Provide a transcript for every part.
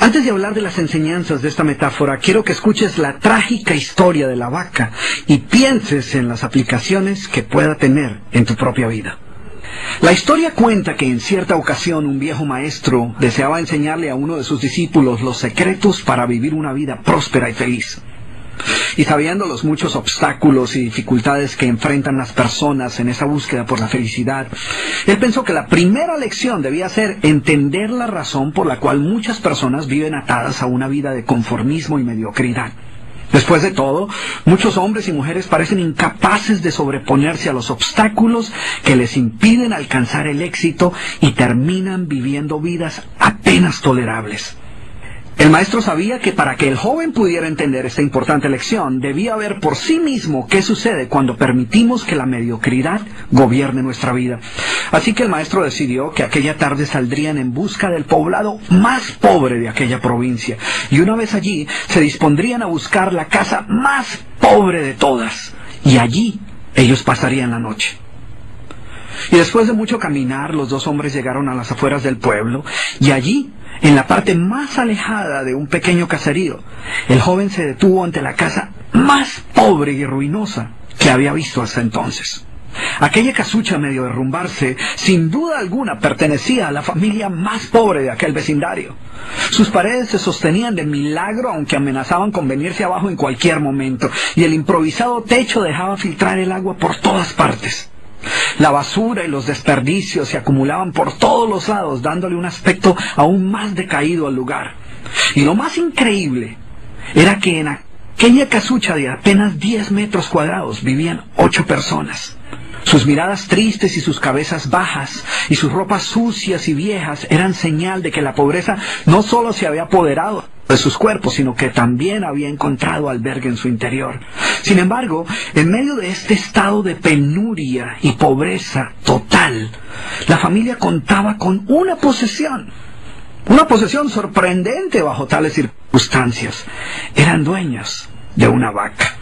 Antes de hablar de las enseñanzas de esta metáfora, quiero que escuches la trágica historia de la vaca y pienses en las aplicaciones que pueda tener en tu propia vida. La historia cuenta que en cierta ocasión un viejo maestro deseaba enseñarle a uno de sus discípulos los secretos para vivir una vida próspera y feliz. Y sabiendo los muchos obstáculos y dificultades que enfrentan las personas en esa búsqueda por la felicidad, él pensó que la primera lección debía ser entender la razón por la cual muchas personas viven atadas a una vida de conformismo y mediocridad. Después de todo, muchos hombres y mujeres parecen incapaces de sobreponerse a los obstáculos que les impiden alcanzar el éxito y terminan viviendo vidas apenas tolerables. El maestro sabía que para que el joven pudiera entender esta importante lección, debía ver por sí mismo qué sucede cuando permitimos que la mediocridad gobierne nuestra vida. Así que el maestro decidió que aquella tarde saldrían en busca del poblado más pobre de aquella provincia, y una vez allí se dispondrían a buscar la casa más pobre de todas, y allí ellos pasarían la noche. Y después de mucho caminar, los dos hombres llegaron a las afueras del pueblo, y allí, en la parte más alejada de un pequeño caserío, el joven se detuvo ante la casa más pobre y ruinosa que había visto hasta entonces. Aquella casucha, medio derrumbarse, sin duda alguna pertenecía a la familia más pobre de aquel vecindario. Sus paredes se sostenían de milagro, aunque amenazaban con venirse abajo en cualquier momento, y el improvisado techo dejaba filtrar el agua por todas partes. La basura y los desperdicios se acumulaban por todos los lados, dándole un aspecto aún más decaído al lugar. Y lo más increíble era que en aquella casucha de apenas 10 metros cuadrados vivían 8 personas. Sus miradas tristes y sus cabezas bajas y sus ropas sucias y viejas eran señal de que la pobreza no solo se había apoderado de sus cuerpos, sino que también había encontrado albergue en su interior. Sin embargo, en medio de este estado de penuria y pobreza total, la familia contaba con una posesión sorprendente bajo tales circunstancias. Eran dueños de una vaca.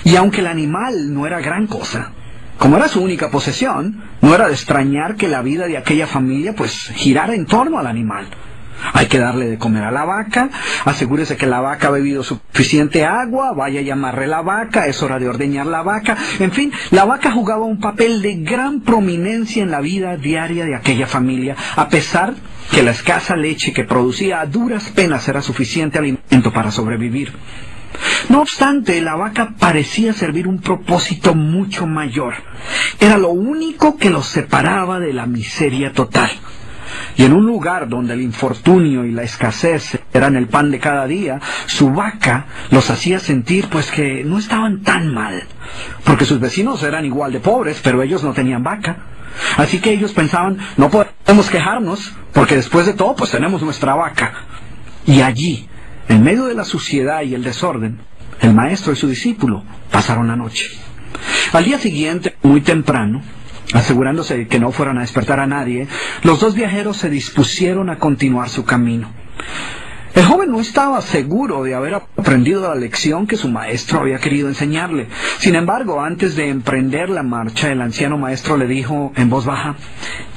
Y aunque el animal no era gran cosa, como era su única posesión, no era de extrañar que la vida de aquella familia girara en torno al animal. Hay que darle de comer a la vaca, asegúrese que la vaca ha bebido suficiente agua, vaya a llamarle la vaca, es hora de ordeñar la vaca. En fin, la vaca jugaba un papel de gran prominencia en la vida diaria de aquella familia, a pesar que la escasa leche que producía a duras penas era suficiente alimento para sobrevivir. No obstante, la vaca parecía servir un propósito mucho mayor. Era lo único que los separaba de la miseria total. Y en un lugar donde el infortunio y la escasez eran el pan de cada día, su vaca los hacía sentir que no estaban tan mal, porque sus vecinos eran igual de pobres, pero ellos no tenían vaca. Así que ellos pensaban, no podemos quejarnos, porque después de todo tenemos nuestra vaca. Y allí, en medio de la suciedad y el desorden, el maestro y su discípulo pasaron la noche. Al día siguiente, muy temprano, asegurándose de que no fueran a despertar a nadie, los dos viajeros se dispusieron a continuar su camino. El joven no estaba seguro de haber aprendido la lección que su maestro había querido enseñarle. Sin embargo, antes de emprender la marcha, el anciano maestro le dijo en voz baja: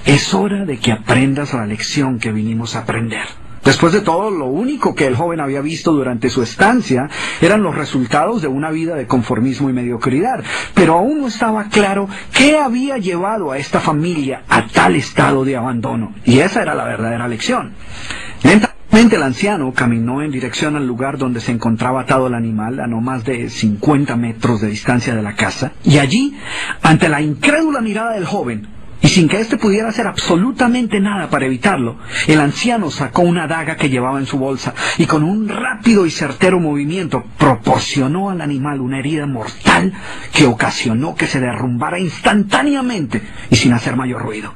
«Es hora de que aprendas la lección que vinimos a aprender». Después de todo, lo único que el joven había visto durante su estancia eran los resultados de una vida de conformismo y mediocridad, pero aún no estaba claro qué había llevado a esta familia a tal estado de abandono, y esa era la verdadera lección. Lentamente el anciano caminó en dirección al lugar donde se encontraba atado el animal, a no más de 50 metros de distancia de la casa, y allí, ante la incrédula mirada del joven, y sin que éste pudiera hacer absolutamente nada para evitarlo, el anciano sacó una daga que llevaba en su bolsa y con un rápido y certero movimiento proporcionó al animal una herida mortal que ocasionó que se derrumbara instantáneamente y sin hacer mayor ruido.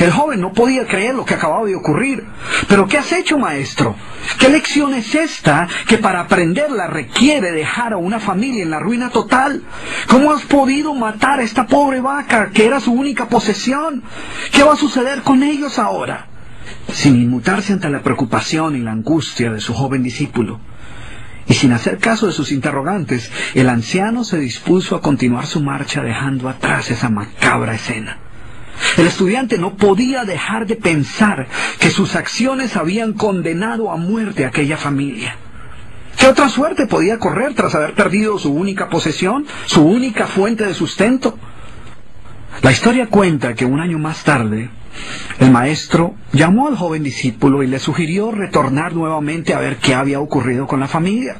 El joven no podía creer lo que acababa de ocurrir. «¿Pero qué has hecho, maestro? ¿Qué lección es esta que para aprenderla requiere dejar a una familia en la ruina total? ¿Cómo has podido matar a esta pobre vaca que era su única posesión? ¿Qué va a suceder con ellos ahora?» Sin inmutarse ante la preocupación y la angustia de su joven discípulo, y sin hacer caso de sus interrogantes, el anciano se dispuso a continuar su marcha dejando atrás esa macabra escena. El estudiante no podía dejar de pensar que sus acciones habían condenado a muerte a aquella familia. ¿Qué otra suerte podía correr tras haber perdido su única posesión, su única fuente de sustento? La historia cuenta que un año más tarde, el maestro llamó al joven discípulo y le sugirió retornar nuevamente a ver qué había ocurrido con la familia.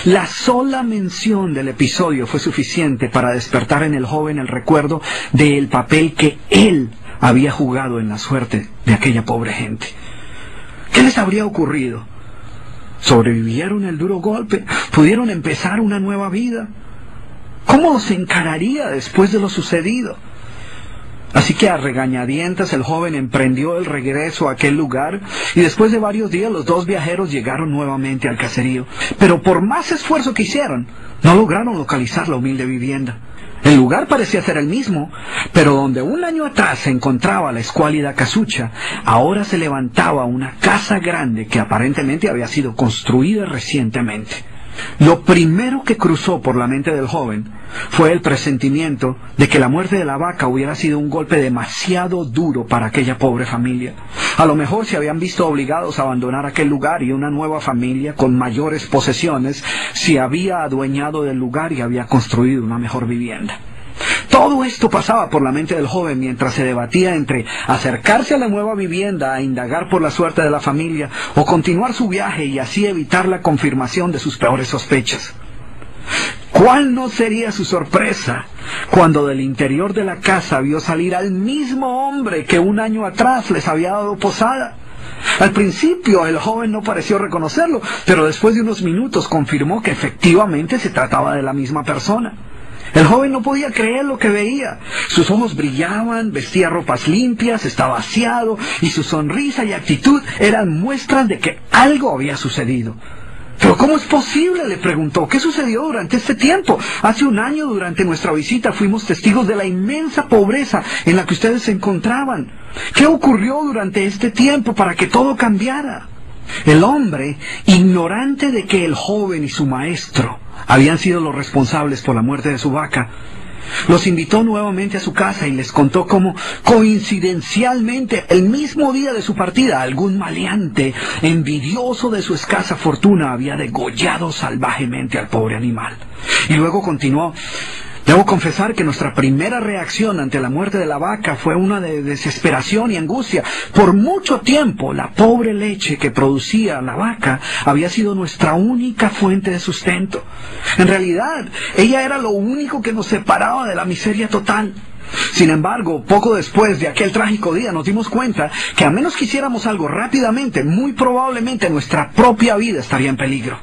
La sola mención del episodio fue suficiente para despertar en el joven el recuerdo del papel que él había jugado en la suerte de aquella pobre gente. ¿Qué les habría ocurrido? ¿Sobrevivieron el duro golpe? ¿Pudieron empezar una nueva vida? ¿Cómo los encararía después de lo sucedido? Así que a regañadientas el joven emprendió el regreso a aquel lugar y después de varios días los dos viajeros llegaron nuevamente al caserío. Pero por más esfuerzo que hicieron, no lograron localizar la humilde vivienda. El lugar parecía ser el mismo, pero donde un año atrás se encontraba la escuálida casucha, ahora se levantaba una casa grande que aparentemente había sido construida recientemente. Lo primero que cruzó por la mente del joven fue el presentimiento de que la muerte de la vaca hubiera sido un golpe demasiado duro para aquella pobre familia. A lo mejor se habían visto obligados a abandonar aquel lugar y una nueva familia con mayores posesiones se había adueñado del lugar y había construido una mejor vivienda. Todo esto pasaba por la mente del joven mientras se debatía entre acercarse a la nueva vivienda a indagar por la suerte de la familia o continuar su viaje y así evitar la confirmación de sus peores sospechas. ¿Cuál no sería su sorpresa cuando del interior de la casa vio salir al mismo hombre que un año atrás les había dado posada? Al principio el joven no pareció reconocerlo, pero después de unos minutos confirmó que efectivamente se trataba de la misma persona. El joven no podía creer lo que veía. Sus ojos brillaban, vestía ropas limpias, estaba aseado y su sonrisa y actitud eran muestras de que algo había sucedido. ¿Pero cómo es posible?, le preguntó. ¿Qué sucedió durante este tiempo? Hace un año, durante nuestra visita, fuimos testigos de la inmensa pobreza en la que ustedes se encontraban. ¿Qué ocurrió durante este tiempo para que todo cambiara? El hombre, ignorante de que el joven y su maestro habían sido los responsables por la muerte de su vaca, los invitó nuevamente a su casa y les contó cómo, coincidencialmente, el mismo día de su partida, algún maleante, envidioso de su escasa fortuna, había degollado salvajemente al pobre animal. Y luego continuó: debo confesar que nuestra primera reacción ante la muerte de la vaca fue una de desesperación y angustia. Por mucho tiempo, la pobre leche que producía la vaca había sido nuestra única fuente de sustento. En realidad, ella era lo único que nos separaba de la miseria total. Sin embargo, poco después de aquel trágico día nos dimos cuenta que a menos que hiciéramos algo rápidamente, muy probablemente nuestra propia vida estaría en peligro.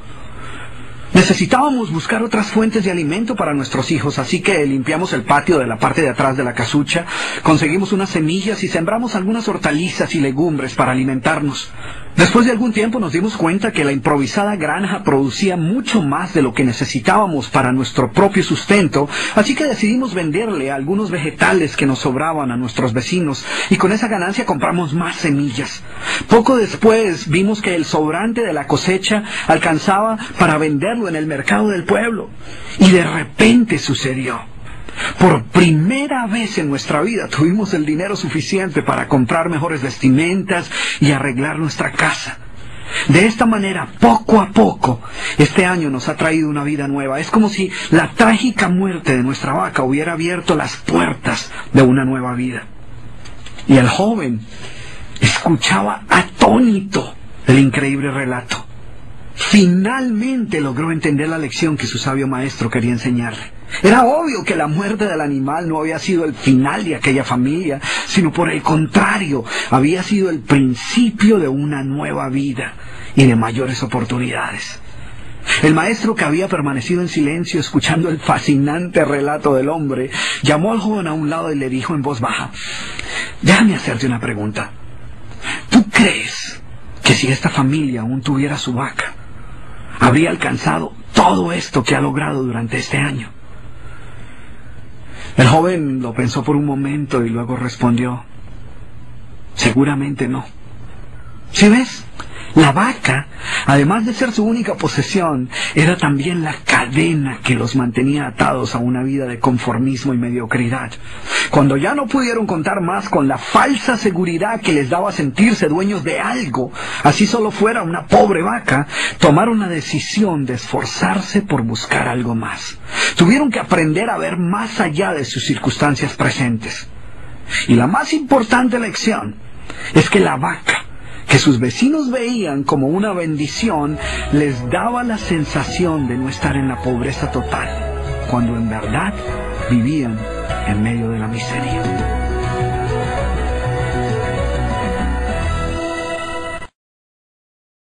Necesitábamos buscar otras fuentes de alimento para nuestros hijos, así que limpiamos el patio de la parte de atrás de la casucha, conseguimos unas semillas y sembramos algunas hortalizas y legumbres para alimentarnos. Después de algún tiempo nos dimos cuenta que la improvisada granja producía mucho más de lo que necesitábamos para nuestro propio sustento, así que decidimos venderle algunos vegetales que nos sobraban a nuestros vecinos y con esa ganancia compramos más semillas. Poco después vimos que el sobrante de la cosecha alcanzaba para venderlo en el mercado del pueblo y de repente sucedió. Por primera vez en nuestra vida tuvimos el dinero suficiente para comprar mejores vestimentas y arreglar nuestra casa. De esta manera, poco a poco, este año nos ha traído una vida nueva. Es como si la trágica muerte de nuestra vaca hubiera abierto las puertas de una nueva vida. Y el joven escuchaba atónito el increíble relato. Finalmente logró entender la lección que su sabio maestro quería enseñarle. Era obvio que la muerte del animal no había sido el final de aquella familia, sino por el contrario, había sido el principio de una nueva vida y de mayores oportunidades. El maestro, que había permanecido en silencio escuchando el fascinante relato del hombre, llamó al joven a un lado y le dijo en voz baja: déjame hacerte una pregunta. ¿Tú crees que si esta familia aún tuviera su vaca, habría alcanzado todo esto que ha logrado durante este año? El joven lo pensó por un momento y luego respondió: seguramente no. ¿Sí ves? La vaca, además de ser su única posesión, era también la cadena que los mantenía atados a una vida de conformismo y mediocridad. Cuando ya no pudieron contar más con la falsa seguridad que les daba sentirse dueños de algo, así solo fuera una pobre vaca, tomaron la decisión de esforzarse por buscar algo más. Tuvieron que aprender a ver más allá de sus circunstancias presentes. Y la más importante lección es que la vaca, que sus vecinos veían como una bendición, les daba la sensación de no estar en la pobreza total, cuando en verdad vivían en medio de la miseria.